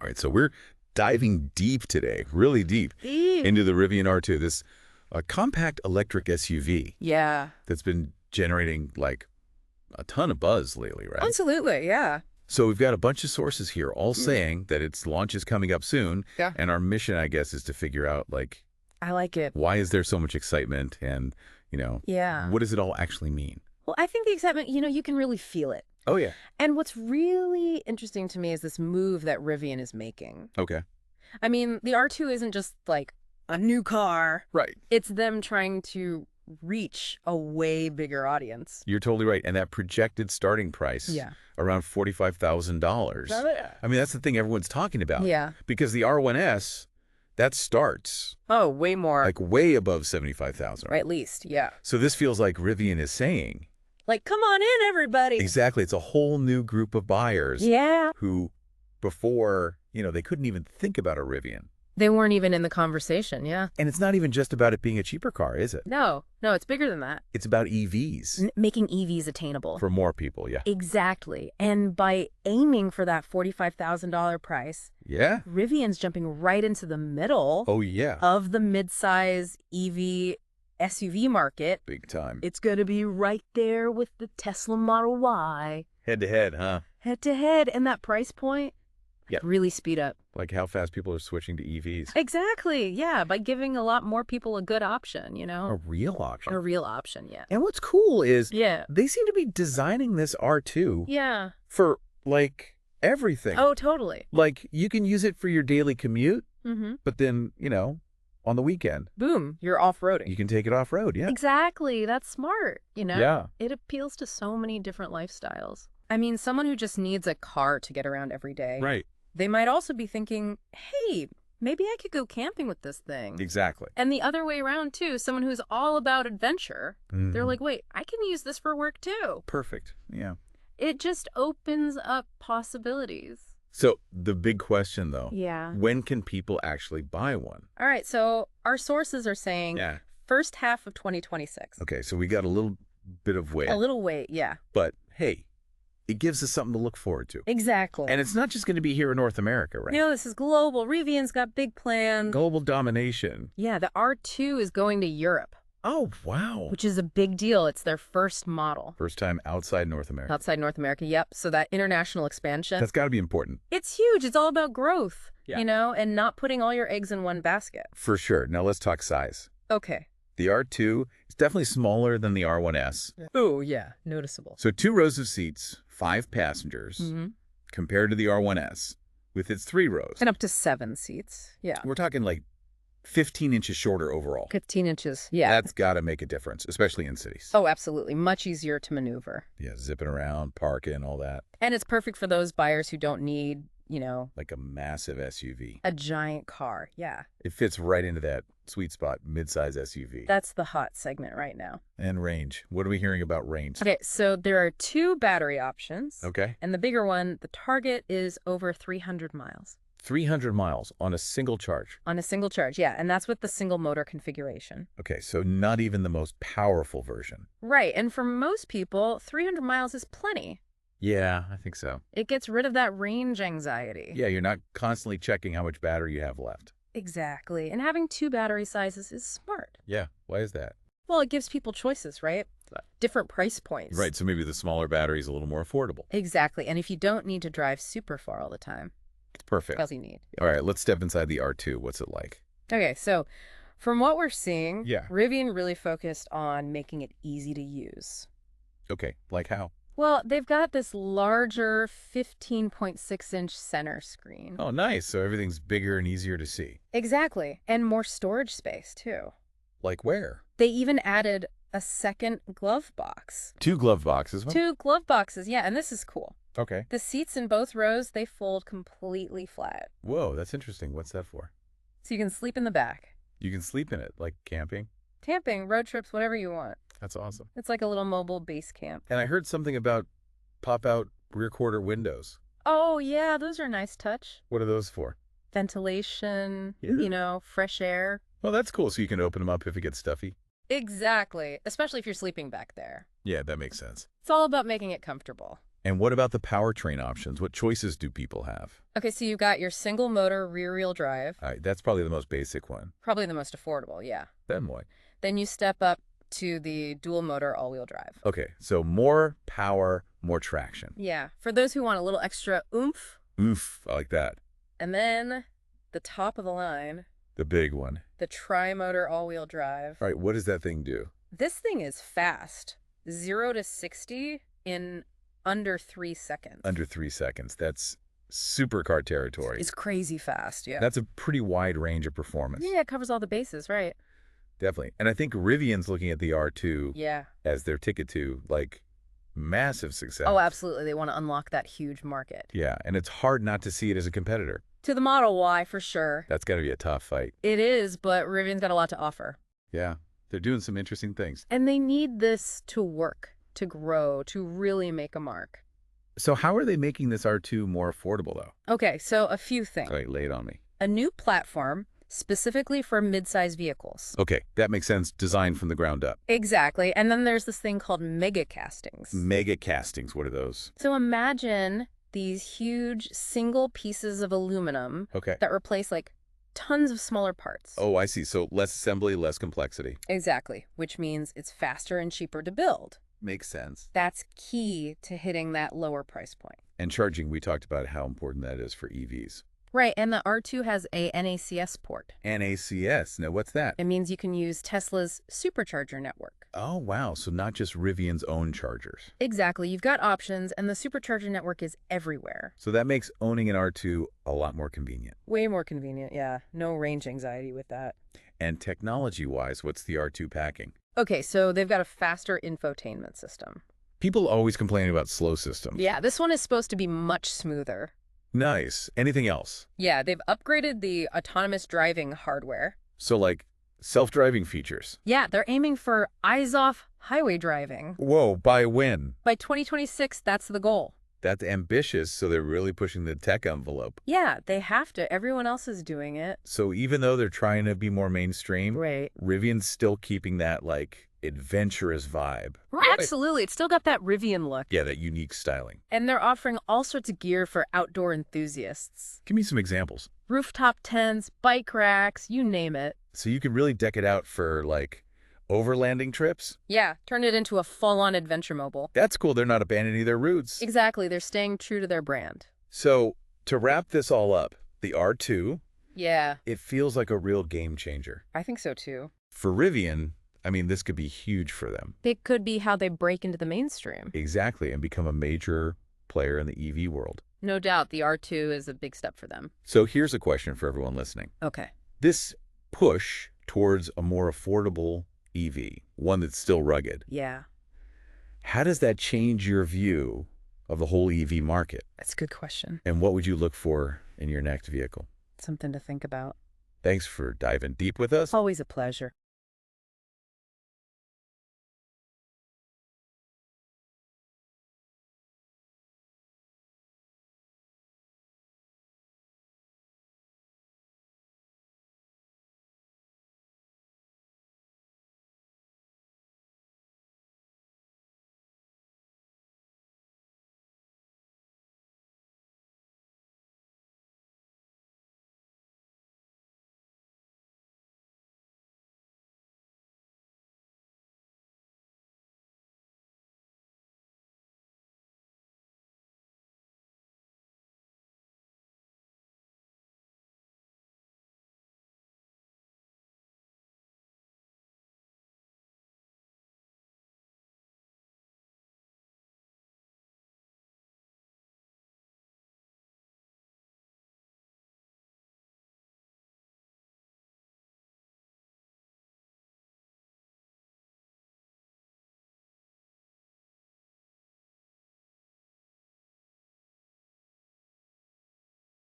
right, so we're diving deep today, really deep, Deep. into the Rivian R2, this compact electric SUV Yeah. that's been generating like a ton of buzz lately, right? Absolutely, yeah. So we've got a bunch of sources here all saying that its launch is coming up soon. Yeah. And our mission, I guess, is to figure out, like, I like it. why is there so much excitement and, Yeah. what does it all actually mean? Well, I think the excitement, you can really feel it. Oh, yeah. And what's really interesting to me is this move that Rivian is making. Okay. I mean, the R2 isn't just like a new car. Right. It's them trying to reach a way bigger audience. You're totally right. And that projected starting price, around $45,000. I mean, that's the thing everyone's talking about. Yeah. Because the R1S, that starts Oh, way more. like way above $75,000. Or at least, yeah. So this feels like Rivian is saying, Like, come on in, everybody. exactly, it's a whole new group of buyers Yeah. who before, they couldn't even think about a Rivian. They weren't even in the conversation, yeah. And it's not even just about it being a cheaper car, is it? No, it's bigger than that. It's about EVs. Making EVs attainable. For more people, yeah. Exactly. And by aiming for that $45,000 price, Yeah? Rivian's jumping right into the middle Oh, yeah. of the midsize EV SUV market. Big time. It's going to be right there with the Tesla Model Y. Head to head, huh? Head to head. And that price point, Yep. really speed up. Like how fast people are switching to EVs. Exactly. Yeah. By giving a lot more people a good option, A real option. A real option, yeah. And what's cool is Yeah. they seem to be designing this R2 Yeah. for, like, everything. Oh, totally. Like, you can use it for your daily commute, Mm-hmm. but then, on the weekend, Boom. You're off-roading. you can take it off-road, yeah. Exactly. That's smart, Yeah. It appeals to so many different lifestyles. I mean, someone who just needs a car to get around every day. Right. They might also be thinking, hey, maybe I could go camping with this thing. Exactly. And the other way around, too, someone who's all about adventure, they're like, wait, I can use this for work, too. Perfect. Yeah. It just opens up possibilities. So the big question, though, Yeah. when can people actually buy one? All right, so our sources are saying first half of 2026. Okay, so we got a little bit of wait. A little wait, yeah. But, hey, it gives us something to look forward to. Exactly. And it's not just going to be here in North America, right? This is global. Rivian's got big plans. Global domination. Yeah, the R2 is going to Europe. Oh, wow. Which is a big deal. It's their first model. First time outside North America. Outside North America, yep. So that international expansion. That's got to be important. It's huge. It's all about growth, and not putting all your eggs in one basket. For sure. Now let's talk size. Okay. The R2 is definitely smaller than the R1S. Oh, yeah. Noticeable. So 2 rows of seats, 5 passengers, compared to the R1S with its 3 rows. And up to 7 seats. Yeah. We're talking like 15 inches shorter overall. 15 inches. Yeah. That's got to make a difference, especially in cities. Oh, absolutely. Much easier to maneuver. Yeah, zipping around, parking, all that. And it's perfect for those buyers who don't need, like a massive SUV. a giant car. Yeah. It fits right into that sweet spot, midsize SUV. That's the hot segment right now. And range. What are we hearing about range? Okay, so there are 2 battery options. Okay. And the bigger one, the target is over 300 miles. 300 miles on a single charge. On a single charge, yeah. And that's with the single motor configuration. Okay, so not even the most powerful version. Right. And for most people, 300 miles is plenty. Yeah, I think so. It gets rid of that range anxiety. Yeah, you're not constantly checking how much battery you have left. Exactly. And having 2 battery sizes is smart. Yeah, why is that? Well, it gives people choices, right? Different price points. Right, so maybe the smaller battery is a little more affordable. Exactly. And if you don't need to drive super far all the time, It's perfect. that's all you need. All right, let's step inside the R2. What's it like? Okay, so from what we're seeing, Yeah. Rivian really focused on making it easy to use. Okay, like how? Well, they've got this larger 15.6-inch center screen. Oh, nice. So everything's bigger and easier to see. Exactly. And more storage space, too. Like where? They even added a second glove box. 2 glove boxes. Huh? 2 glove boxes, yeah, and this is cool. Okay. The seats in both rows, they fold completely flat. Whoa, that's interesting. What's that for? So you can sleep in the back. You can sleep in it, like camping. Camping, road trips, whatever you want. That's awesome. It's like a little mobile base camp. And I heard something about pop-out rear quarter windows. Oh, yeah, those are a nice touch. What are those for? Ventilation, Yeah. fresh air. Well, that's cool. So you can open them up if it gets stuffy. Exactly, especially if you're sleeping back there. Yeah, that makes sense. It's all about making it comfortable. And what about the powertrain options? What choices do people have? Okay, so you've got your single motor rear-wheel drive. All right, that's probably the most basic one. Probably the most affordable, yeah. Then what? Then you step up to the dual motor all-wheel drive. Okay, so more power, more traction. Yeah, for those who want a little extra oomph. Oof, I like that. And then the top of the line. The big one. The tri-motor all-wheel drive. All right, what does that thing do? This thing is fast. 0 to 60 in under 3 seconds. Under 3 seconds. That's supercar territory. It's crazy fast, yeah. That's a pretty wide range of performance. Yeah, it covers all the bases, right? Definitely. And I think Rivian's looking at the R2 as their ticket to, like, massive success. Oh, absolutely. They want to unlock that huge market. Yeah, and it's hard not to see it as a competitor. To the Model Y, for sure. That's got to be a tough fight. It is, but Rivian's got a lot to offer. Yeah, they're doing some interesting things. And they need this to work, to grow, to really make a mark. So how are they making this R2 more affordable, though? Okay, so a few things. All right, lay it on me. A new platform specifically for mid-size vehicles. Okay, that makes sense. Designed from the ground up. Exactly. And then there's this thing called mega castings. Mega castings, what are those? So imagine these huge single pieces of aluminum that replace like tons of smaller parts. Oh, I see. So less assembly, less complexity. Exactly, which means it's faster and cheaper to build. Makes sense. That's key to hitting that lower price point. And charging, we talked about how important that is for EVs. Right, and the R2 has a NACS port. NACS. Now, what's that? It means you can use Tesla's supercharger network. Oh, wow. So not just Rivian's own chargers. Exactly. You've got options, and the supercharger network is everywhere. So that makes owning an R2 a lot more convenient. Way more convenient, yeah. No range anxiety with that. And technology-wise, what's the R2 packing? Okay, so they've got a faster infotainment system. People always complain about slow systems. Yeah, this one is supposed to be much smoother. Nice. Anything else? Yeah, they've upgraded the autonomous driving hardware. So, like, self-driving features. Yeah, they're aiming for eyes-off highway driving. Whoa, by when? By 2026, that's the goal. That's ambitious, so they're really pushing the tech envelope. Yeah, they have to. Everyone else is doing it. So even though they're trying to be more mainstream, right, Rivian's still keeping that, like, adventurous vibe. Right. Absolutely. It's still got that Rivian look. Yeah, that unique styling. And they're offering all sorts of gear for outdoor enthusiasts. Give me some examples. Rooftop tents, bike racks, you name it. So you can really deck it out for, like, overlanding trips? Yeah, turn it into a full-on adventure mobile. That's cool. They're not abandoning their roots. Exactly. They're staying true to their brand. So to wrap this all up, the R2, yeah, it feels like a real game changer. I think so, too. For Rivian, I mean, this could be huge for them. It could be how they break into the mainstream. Exactly, and become a major player in the EV world. No doubt the R2 is a big step for them. So here's a question for everyone listening. Okay. This push towards a more affordable EV, one that's still rugged. Yeah. How does that change your view of the whole EV market? That's a good question. And what would you look for in your next vehicle? Something to think about. Thanks for diving deep with us. Always a pleasure.